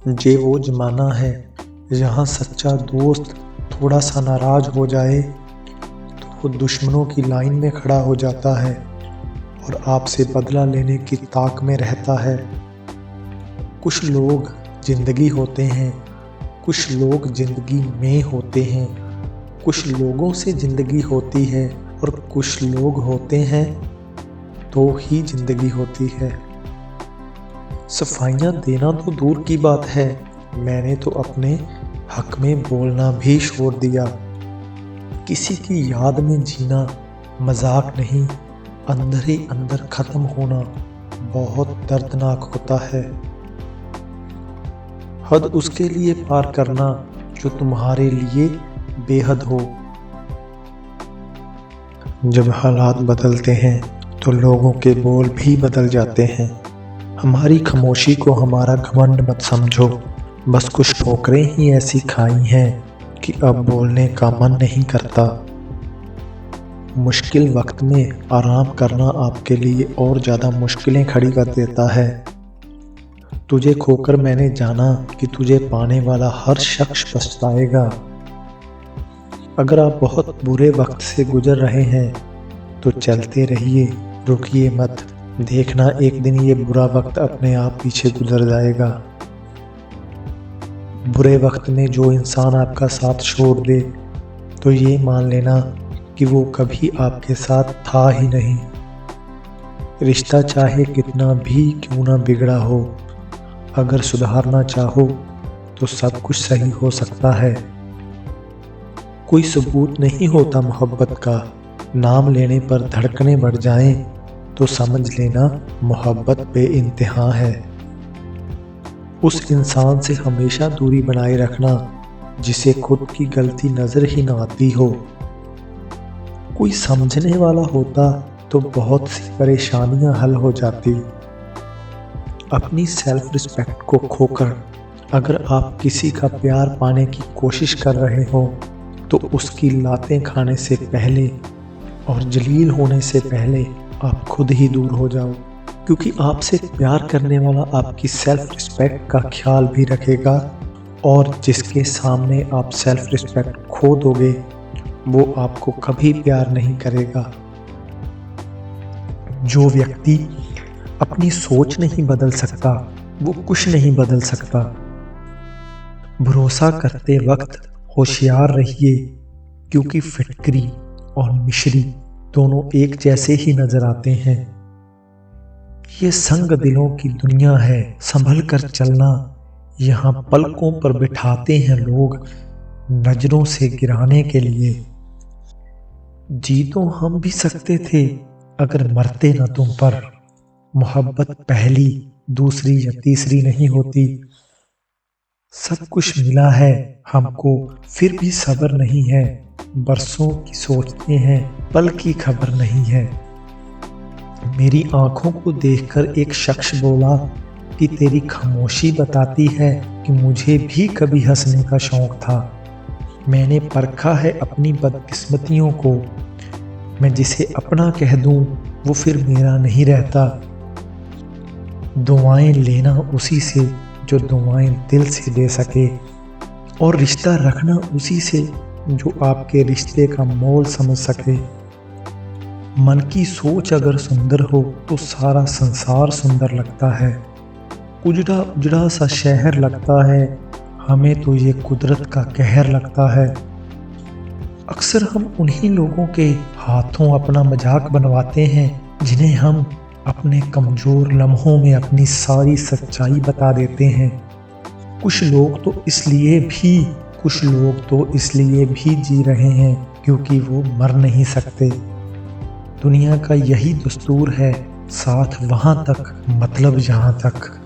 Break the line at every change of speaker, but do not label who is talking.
ये वो ज़माना है जहाँ सच्चा दोस्त थोड़ा सा नाराज़ हो जाए तो वो दुश्मनों की लाइन में खड़ा हो जाता है और आपसे बदला लेने की ताक में रहता है। कुछ लोग ज़िंदगी होते हैं, कुछ लोग ज़िंदगी में होते हैं, कुछ लोगों से ज़िंदगी होती है और कुछ लोग होते हैं तो ही ज़िंदगी होती है। सफाइयाँ देना तो दूर की बात है, मैंने तो अपने हक में बोलना भी छोड़ दिया। किसी की याद में जीना मजाक नहीं, अंदर ही अंदर ख़त्म होना बहुत दर्दनाक होता है। हद उसके लिए पार करना जो तुम्हारे लिए बेहद हो। जब हालात बदलते हैं तो लोगों के बोल भी बदल जाते हैं। हमारी खामोशी को हमारा घमंड मत समझो, बस कुछ ठोकरें ही ऐसी खाई हैं कि अब बोलने का मन नहीं करता। मुश्किल वक्त में आराम करना आपके लिए और ज़्यादा मुश्किलें खड़ी कर देता है। तुझे खोकर मैंने जाना कि तुझे पाने वाला हर शख्स पछताएगा। अगर आप बहुत बुरे वक्त से गुजर रहे हैं तो चलते रहिए, रुकिए मत। देखना एक दिन ये बुरा वक्त अपने आप पीछे गुजर जाएगा। बुरे वक्त में जो इंसान आपका साथ छोड़ दे तो ये मान लेना कि वो कभी आपके साथ था ही नहीं। रिश्ता चाहे कितना भी क्यों ना बिगड़ा हो, अगर सुधारना चाहो तो सब कुछ सही हो सकता है। कोई सबूत नहीं होता मोहब्बत का, नाम लेने पर धड़कनें बढ़ जाएं तो समझ लेना मोहब्बत बेइंतहा है। उस इंसान से हमेशा दूरी बनाए रखना जिसे खुद की गलती नजर ही ना आती हो। कोई समझने वाला होता तो बहुत सी परेशानियां हल हो जाती। अपनी सेल्फ रिस्पेक्ट को खोकर अगर आप किसी का प्यार पाने की कोशिश कर रहे हो तो उसकी लातें खाने से पहले और जलील होने से पहले आप खुद ही दूर हो जाओ, क्योंकि आपसे प्यार करने वाला आपकी सेल्फ रिस्पेक्ट का ख्याल भी रखेगा और जिसके सामने आप सेल्फ रिस्पेक्ट खो दोगे वो आपको कभी प्यार नहीं करेगा। जो व्यक्ति अपनी सोच नहीं बदल सकता वो कुछ नहीं बदल सकता। भरोसा करते वक्त होशियार रहिए, क्योंकि फिटकरी और मिश्री दोनों एक जैसे ही नजर आते हैं। ये संग दिलों की दुनिया है, संभल कर चलना। यहाँ पलकों पर बिठाते हैं लोग नजरों से गिराने के लिए। जी तो हम भी सकते थे अगर मरते न तुम पर। मोहब्बत पहली, दूसरी या तीसरी नहीं होती। सब कुछ मिला है हमको फिर भी सब्र नहीं है। बरसों की सोचते हैं पल की खबर नहीं है। मेरी आंखों को देखकर एक शख्स बोला कि तेरी खामोशी बताती है कि मुझे भी कभी हंसने का शौक था। मैंने परखा है अपनी बदकिस्मतियों को, मैं जिसे अपना कह दूं वो फिर मेरा नहीं रहता। दुआएं लेना उसी से जो दुआएं दिल से दे सके, और रिश्ता रखना उसी से जो आपके रिश्ते का मोल समझ सके। मन की सोच अगर सुंदर हो तो सारा संसार सुंदर लगता है। उजड़ा उजड़ा सा शहर लगता है, हमें तो ये कुदरत का कहर लगता है। अक्सर हम उन्हीं लोगों के हाथों अपना मजाक बनवाते हैं जिन्हें हम अपने कमजोर लम्हों में अपनी सारी सच्चाई बता देते हैं। कुछ लोग तो इसलिए भी जी रहे हैं क्योंकि वो मर नहीं सकते। दुनिया का यही दस्तूर है, साथ वहाँ तक मतलब यहाँ तक।